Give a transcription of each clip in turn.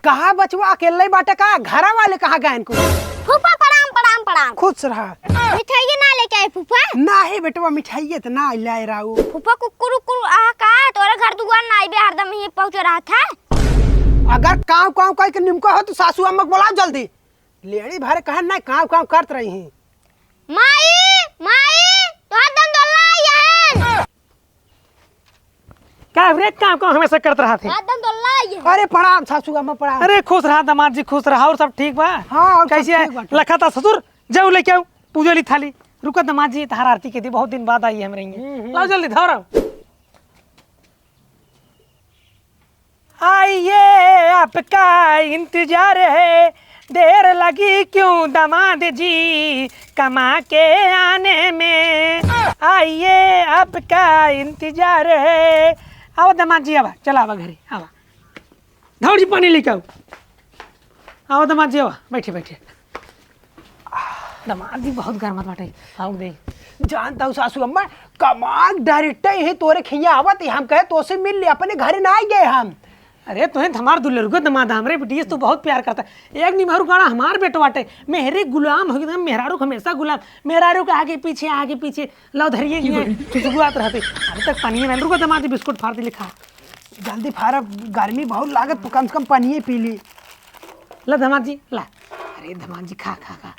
कहा बचवा अकेले बाटे का घरा वाले कहाँ गए इनको? फूफा प्रणाम प्रणाम प्रणाम। खुश रहा। मिठाई ना लेके आए फूफा? नहीं बेटवा मिठाई तो ना लाए राऊ। फूफा कुकुर कुकुर आ का तोरे घर दुकान ना आइबे हरदम ही पहुंच रहा था। अगर काव काव कह के निमको हो तो सासू अम्मा को बुलाओ जल्दी। लेड़ी भरे कहा ना काव काव करत रही हैं। माई माई तो हरदम दोलना आई है। क्या रे काम को हमेशा करते रहा थे? हरदम दोलना आई है। अरे प्रणाम सासू अम्मा प्रणाम। अरे खुश रहा दामाद जी, खुश रहा। और सब ठीक बा? हाँ कैसे है? लखा था ससुर जाऊ लेके आओ पूजो ली थाली। रुको दामाद जी तहार आरती के दी, बहुत दिन बाद आई है हमरे। लाओ जल्दी धरो। आइए आपका इंतजार है, देर लगी क्यों दामाद जी कमा के आने में। आइए आपका इंतजार है। आओ दामाद जी, आवा चला आवा घरे आवा। धाउर जी पानी लेके आओ। आओ दामाद जी आवा, बैठे बैठे। दामाद जी बहुत गर्म बाटे, आओ दे। जानता हूँ सासू अम्मा कमाल डायरेक्टर ही तोरे खिया आवत हम कहे तो से मिल ले अपने घर ना आई गए हम। अरे तुम्हें हमार दुल्हे रुको दमाद हमरे बेटी तो बहुत प्यार करता है। एक नहीं मेहरू गाना हमार बेटो बाटे, मेहरे गुलाम हो गए। मेहरारू हमेशा गुलाम, मेहरारू के आगे पीछे लाओ धरिए खुशबुआत रहते। अभी तक पानी में रुको दमाद जी बिस्कुट फाड़ दे लिखा। जल्दी फारा गर्मी बहुत लागत कम से कम पानी पी ली। ला दमाद जी ला। अरे दमाद जी खा खा खा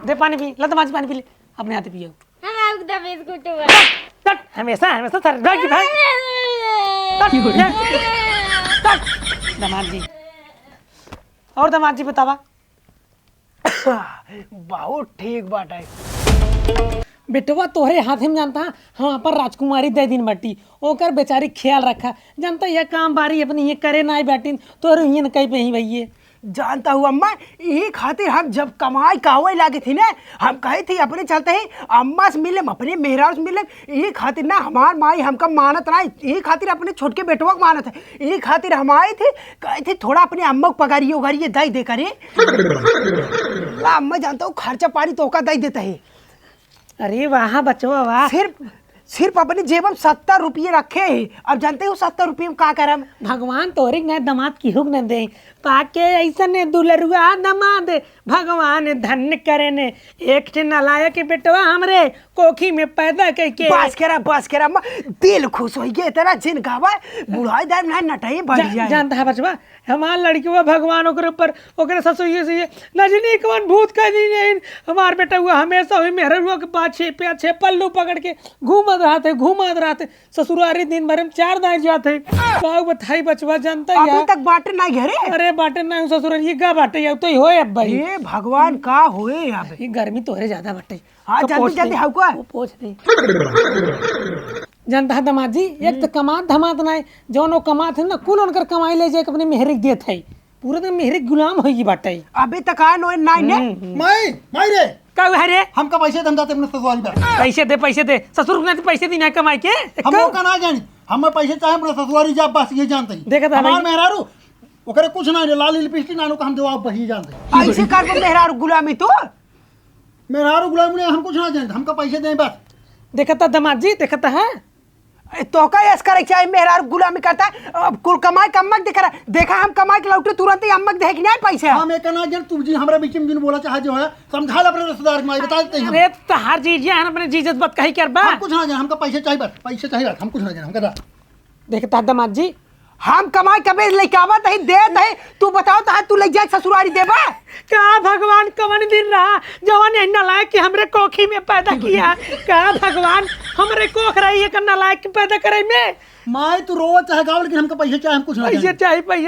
दे पानी पी। ला दमाद जी पानी पी ले, अपने हाथ पियो। हम एकदम बिस्कुट हमेशा हमेशा सर भाई दमाद जी। और दमाद जी बतावा। बहुत ठीक बात है बेटवा तोहरे हाथ में जानता हाँ पर राजकुमारी दे दिन बाटी ओकर बेचारी ख्याल रखा। जानता यह काम बारी अपनी ये करे ना बैठी तोहर ये कहीं पे ही भैया। जानता हूँ अम्मा यही खातिर हम जब कमाई कावे लागे थी ना हम कहे थे अपने चलते ही अम्मा से मिले अपने मेहरा से मिले। यही खातिर ना हमार माई हमका मानत ना, यही खातिर अपने छोटके बेटवा को मानत है। यही खातिर हम आए थे कहे थे थोड़ा अपने अम्मा को पगारिए उगारिए दई दे करे। अम्मा जानता हूँ खर्चा पानी तो का दई देता है। अरे वाह बचवा वाह। सिर्फ अपने जेब में 70 रुपये रखे हैं। अब जानते हो 70 रुपये में क्या करम। भगवान तोरे न दमाद की हुक न दे पाके ऐसा ने दुलरुआ दमाद भगवान धन्य करे ने। एक ठे नलायक बेटवा हमरे कोखी में पैदा करके बस करा अम्मा दिल खुश हो गया तेरा जिन गावा बुढ़ाई दार ना नटाई बढ़ जाए। जानता है बचवा हमार लड़की भगवान ओकरे ऊपर ओकरे ससुर से नजनी कवन भूत कर दी नहीं। हमार बेटा हुआ हमेशा हुई मेहर हुआ के पाछे पल्लू पकड़ के घूमत रहते ससुरारी दिन भर में 4 दाई जाते। का बताई बचवा जानता है अभी तक बाटे ना घरे। अरे बाटे ना ससुरारी ये का बाटे या तो ही होए अब भाई। ये भगवान का होए अब ये गर्मी तोरे ज्यादा बाटे। हाँ तो जल्दी हाउ को पोछ दे। जानता है दमाद जी एक तो कमात धमात ना जौन वो कमात है ना कुल उनकर कमाई ले जाके अपने मेहरे देत है पूरा दिन मेहरे गुलाम होगी बाटे। अभी तक आ नो ना ने माई रे का है रे हमका पैसे दम जाते अपने ससुराल में। पैसे दे ससुर ने पैसे दी ना कमाई के हम का ना जानी हमें पैसे चाहे अपने ससुराल जा बस ये जानते हैं। देखा था हमार मेहरारू ओकरे कुछ ना लाली लिपस्टिक नानो का हम जवाब बही जानते हैं। ऐसे कर मेहरा गुलामी तो मेहरारू गुलाम ने हम कुछ ना जानते हमका पैसे दें बस। देखा था दमाद जी देखा है तो का यस करे चाहिए मेहरा गुलामी करता है। अब कुल कमाई कमक दिख रहा देखा हम कमाई के लौटे तुरंत ही अम्मक देख नहीं पैसे हम एक ना जान तू जी हमरा बीच में जिन बोला चाहे जो है समझा ले अपने रिश्तेदार के माई बता देते हैं। अरे तो हर चीज है अपने जीजत बात कही कर बा हम कुछ ना जान हमका पैसे चाहिए बस पैसे चाहिए हम कुछ ना जान हमका देखता दमाद जी हम कमाई कबे लेके आवत है देत है। तू बताओ तो तू ले जाए ससुरारी देबा का भगवान कवन दिन रहा जवान नलायक के हमरे कोखी में पैदा किया। का भगवान हमरे कोख रही है नलायक के पैदा करे में। माई तू रोवा चाहे गाँव लेकिन हमका पैसे चाहिए हम कुछ ना पैसे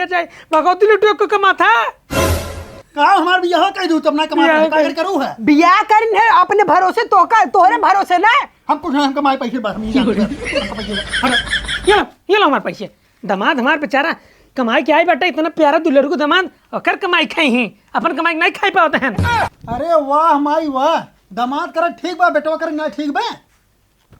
चाहिए भगवती लुटियो को कमा था कहा हमार भी यहाँ कह दूँ तब ना कमा कर करूँ है बियाह करिन है अपने भरोसे तो का तोहरे भरोसे ना हम कुछ ना हम कमाई पैसे बस ये लो हमारे पैसे। दमाद हमार बेचारा कमाई के आई बेटा इतना प्यारा दुल्हन को दमाद और कमाई खाई ही अपन कमाई नहीं खाई पाते हैं। अरे वाह माई वाह दामाद कर ठीक बा बेटवा कर ना ठीक बा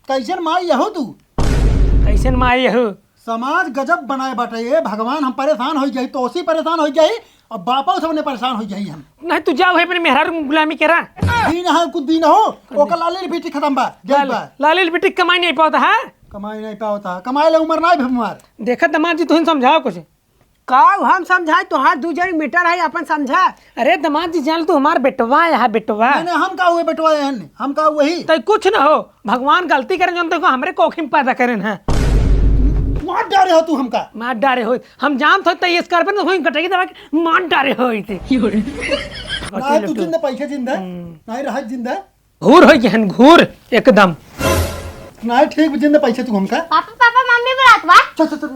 कैसन माई यहो तू कैसन माई यहो समाज गजब बनाए बाटे ये भगवान हम परेशान हो जाई तो उसी परेशान हो जाई और बापा सबने परेशान हो जाई हम नहीं तू जाओ है अपने मेहरारू गुलामी करा दिन है कुछ दिन हो ओकर लाली बेटी खत्म बा जल बा लाली बेटी कमाई नहीं पाता है कमाई नहीं पाता कमाई ले उम्र नहीं हमार देखा दमाद जी तुम समझाओ कुछ का हम समझाए तोहार दू जन मीटर है अपन समझा। अरे दामाद जी जान तू हमार बेटवा है बेटवा। मैंने हम का हुए बेटवा एहन हम का वही तो कुछ ना हो, भगवान गलती करें जो देखो हमरे कोखी में पैदा करें हैं। मार डारे हो तू हमका। मार डारे हो हम जान थो तय स्कॉर्पियन तो हुई कटेगी दवा के मार डारे हो इते। ना तू जिंदा पैसे जिंदा नहीं रहा जिंदा घूर हो गहन घूर एकदम। ना ठीक जिंदा पैसे तू हमका। पापा पापा मम्मी बुलात बा। चल चल चल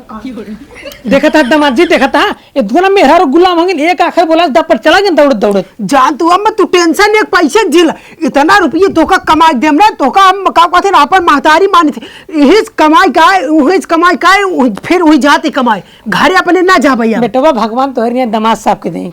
देखा था दामाद जी देखा था ये दुगना मेहरा रो गुलाम होंगे एक आखिर बोला दपर चला गया दौड़ दौड़। जान तू अम्मा तू टेंशन एक पैसे जिल इतना रुपये तोका कमाई देम ना तोका हम का कहते ना अपन महतारी मानी थी यही कमाई का फिर वही जाते कमाई घरे अपने ना जा भैया। बेटवा भगवान तोहर यहाँ दामाद साहब के दें।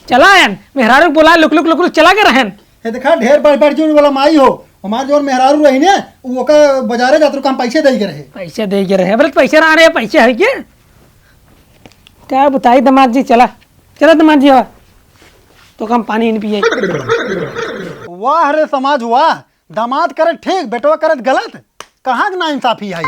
चला यान मेहरा रो बोला लुक लुक लुक लुक चला गया रहन। ये देखा ढेर बढ़ जो वाला माई हो हमार जो मेहरारू रही ने वो का बाजारे जात काम पैसे दे के रहे। पैसे दे के रहे बोले पैसे आ रहे पैसे है क्या बताई दामाद जी। चला चला दामाद जी तो कम पानी नहीं पिए। वाह रे समाज वाह दामाद करत ठीक बेटवा करत गलत कहाँ ना इंसाफी है।